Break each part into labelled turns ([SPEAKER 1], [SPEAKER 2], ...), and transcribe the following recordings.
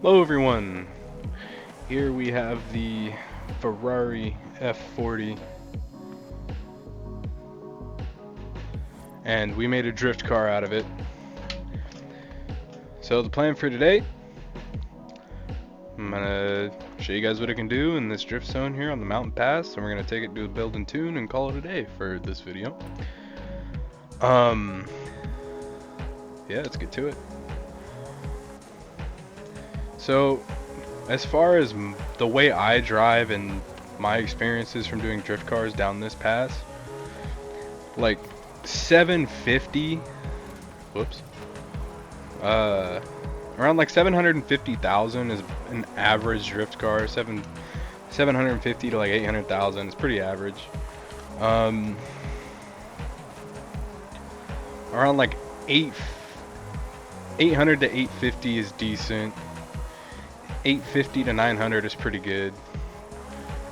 [SPEAKER 1] Hello everyone, here we have the Ferrari F40 and we made a drift car out of it. So the plan for today, I'm gonna show you guys what it can do in this drift zone here on the mountain pass, and we're gonna take it to a build and tune and call it a day for this video. Yeah, let's get to it. So as far as the way I drive and my experiences from doing drift cars down this pass, like 750, around like 750,000 is an average drift car. 750 to like 800,000 is pretty average. Around like 800 to 850 is decent. 850 to 900 is pretty good.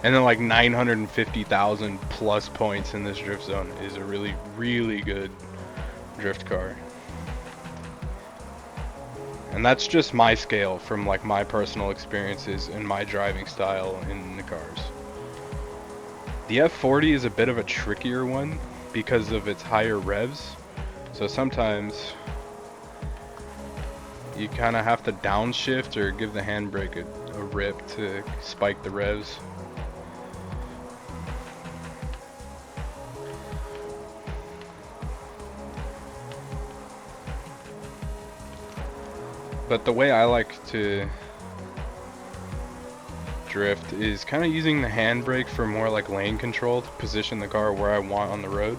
[SPEAKER 1] And then like 950,000 plus points in this drift zone is a really, really good drift car. And that's just my scale from like my personal experiences and my driving style in the cars. The F40 is a bit of a trickier one because of its higher revs. So sometimes you kind of have to downshift or give the handbrake a rip to spike the revs. But the way I like to drift is kind of using the handbrake for more like lane control to position the car where I want on the road.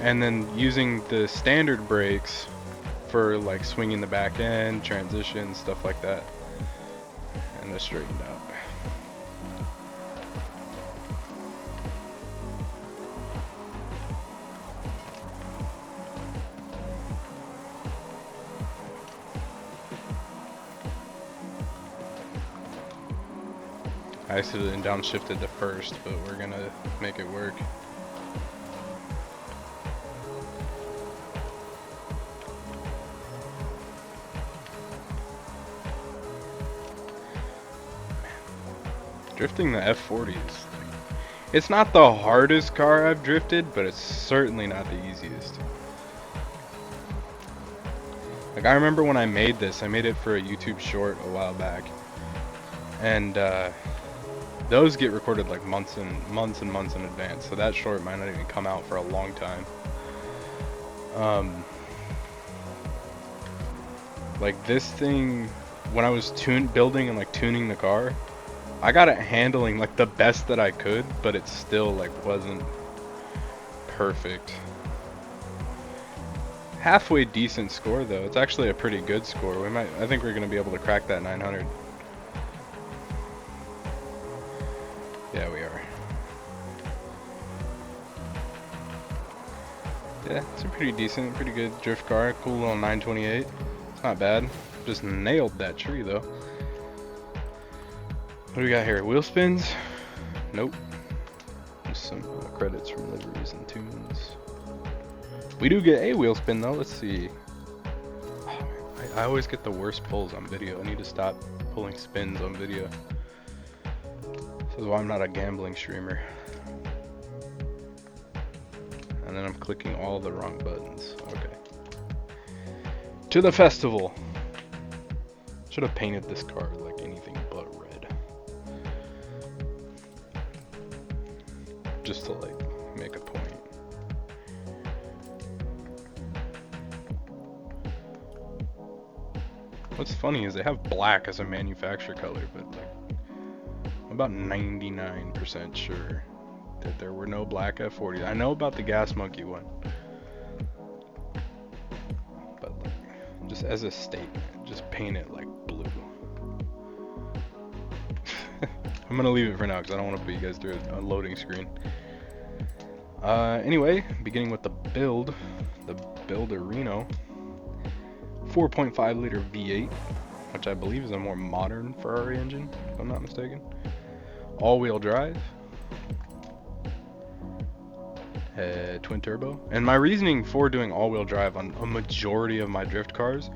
[SPEAKER 1] And then using the standard brakes for like swinging the back end, transition, stuff like that. And they're straightened out. I accidentally downshifted to first, but we're gonna make it work. Drifting the F40 is, it's not the hardest car I've drifted, but it's certainly not the easiest. Like I remember when I made this, I made it for a YouTube short a while back. And those get recorded like months and months in advance, so that short might not even come out for a long time. Like this thing, when I was building and like tuning the car, I got it handling like the best that I could, but it still like wasn't perfect. Halfway decent score though. It's actually a pretty good score. I think we're gonna be able to crack that 900. Yeah, we are. Yeah, it's a pretty decent, pretty good drift car. Cool little 928. It's not bad. Just nailed that tree though. What do we got here? Wheel spins? Nope. Just some credits from liveries and tunes. We do get a wheel spin though. Let's see. Oh, I always get the worst pulls on video. I need to stop pulling spins on video. This is why I'm not a gambling streamer. And then I'm clicking all the wrong buttons. Okay. To the festival. Should have painted this car like anything but red. Just to like make a point. What's funny is they have black as a manufacturer color, but like I'm about 99% sure that there were no black F40s. I know about the Gas Monkey one, but like, just as a statement, just paint it like blue. I'm gonna leave it for now because I don't want to put you guys through a loading screen. Anyway, beginning with the Builderino 4.5 liter V8, which I believe is a more modern Ferrari engine, if I'm not mistaken. All-wheel drive, twin turbo. And my reasoning for doing all-wheel drive on a majority of my drift cars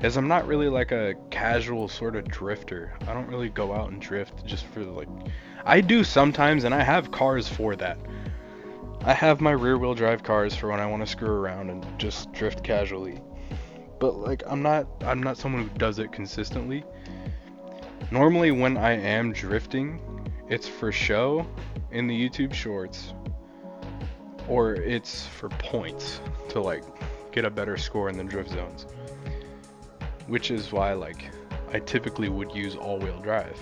[SPEAKER 1] is I'm not really like a casual sort of drifter. I don't really go out and drift just for like, I do sometimes, and I have cars for that. I have my rear wheel drive cars for when I want to screw around and just drift casually. But like I'm not someone who does it consistently. Normally when I am drifting, it's for show in the YouTube shorts, or it's for points to like get a better score in the drift zones. Which is why like I typically would use all-wheel drive,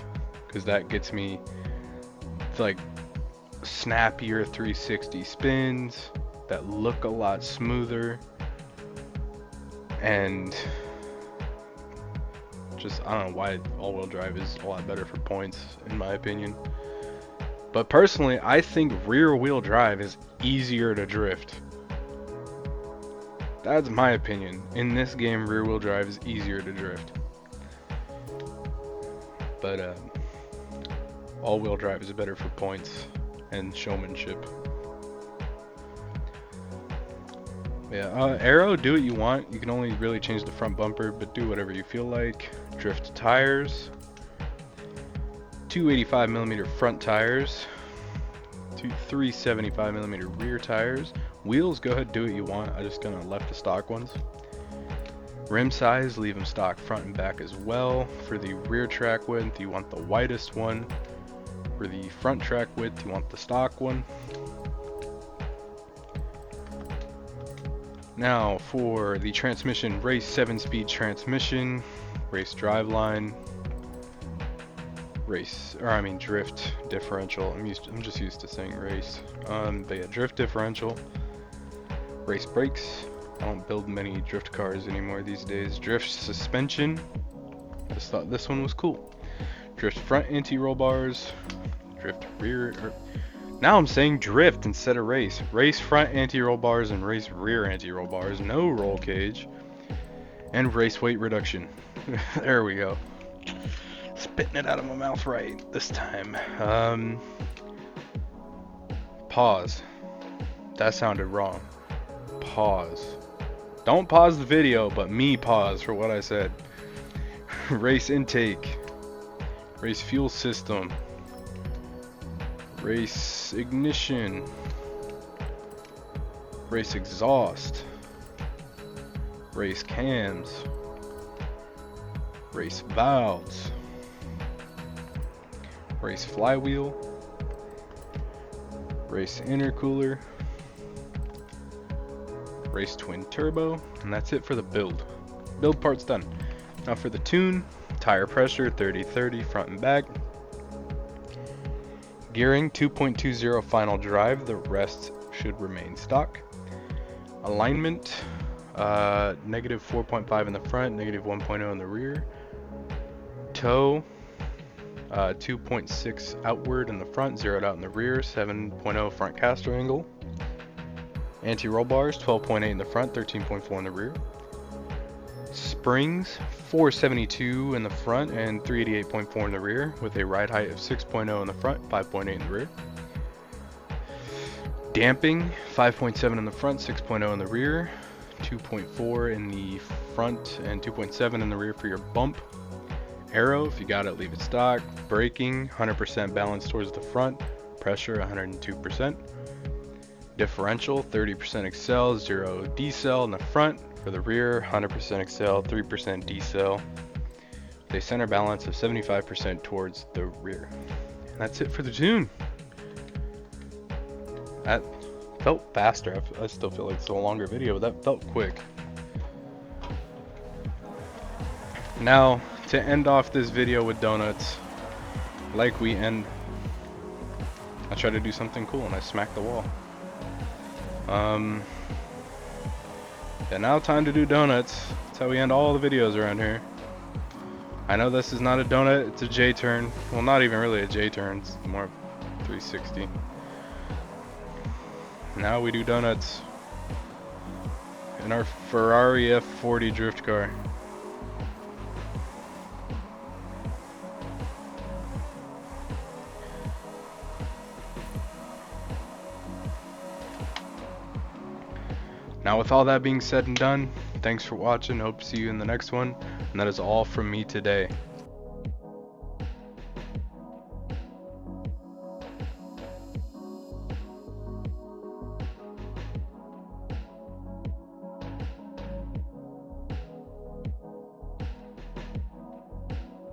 [SPEAKER 1] because that gets me like snappier 360 spins that look a lot smoother, and just I don't know why all-wheel drive is a lot better for points in my opinion. But personally, I think rear-wheel drive is easier to drift. That's my opinion. In this game, rear-wheel drive is easier to drift. But all-wheel drive is better for points and showmanship. Yeah, aero, do what you want. You can only really change the front bumper, but do whatever you feel like. Drift tires. 285mm front tires. 375mm rear tires. Wheels, go ahead, do what you want. I just gonna left the stock ones. Rim size, leave them stock front and back as well. For the rear track width, you want the widest one. For the front track width, you want the stock one. Now for the transmission, race 7-speed transmission, race driveline, drift differential. I'm just used to saying race. But yeah, drift differential, race brakes. I don't build many drift cars anymore these days. Drift suspension. Just thought this one was cool. Drift front anti-roll bars. Drift rear. Now I'm saying drift instead of race. Race front anti-roll bars and race rear anti-roll bars. No roll cage. And race weight reduction. There we go. Spitting it out of my mouth right this time. Pause. That sounded wrong. Pause. Don't pause the video, but me pause for what I said. Race intake. Race fuel system. Race ignition. Race exhaust. Race cams. Race valves. Race flywheel. Race intercooler. Race twin turbo, and that's it for the build. Build part's done. Now for the tune, tire pressure 30/30 front and back. Gearing 2.20 final drive, the rest should remain stock. Alignment, negative 4.5 in the front, negative 1.0 in the rear. Toe, 2.6 outward in the front, zeroed out in the rear, 7.0 front caster angle. Anti-roll bars, 12.8 in the front, 13.4 in the rear. Springs, 472 in the front and 388.4 in the rear, with a ride height of 6.0 in the front, 5.8 in the rear. Damping, 5.7 in the front, 6.0 in the rear, 2.4 in the front and 2.7 in the rear for your bump. Aero, if you got it, leave it stock. Braking, 100% balance towards the front, pressure 102%. Differential, 30% accel, 0 decel in the front. For the rear, 100% accel, 3% decel. With a center balance of 75% towards the rear. And that's it for the tune. That felt faster. I still feel like it's a longer video, but that felt quick. Now, to end off this video with donuts, like we end, I try to do something cool and I smack the wall. And now time to do donuts. That's how we end all the videos around here. I know this is not a donut, it's a J-turn. Well, not even really a J-turn, it's more 360. Now we do donuts in our Ferrari F40 drift car. Now with all that being said and done, Thanks for watching. Hope to see you in the next one. And that is all from me today.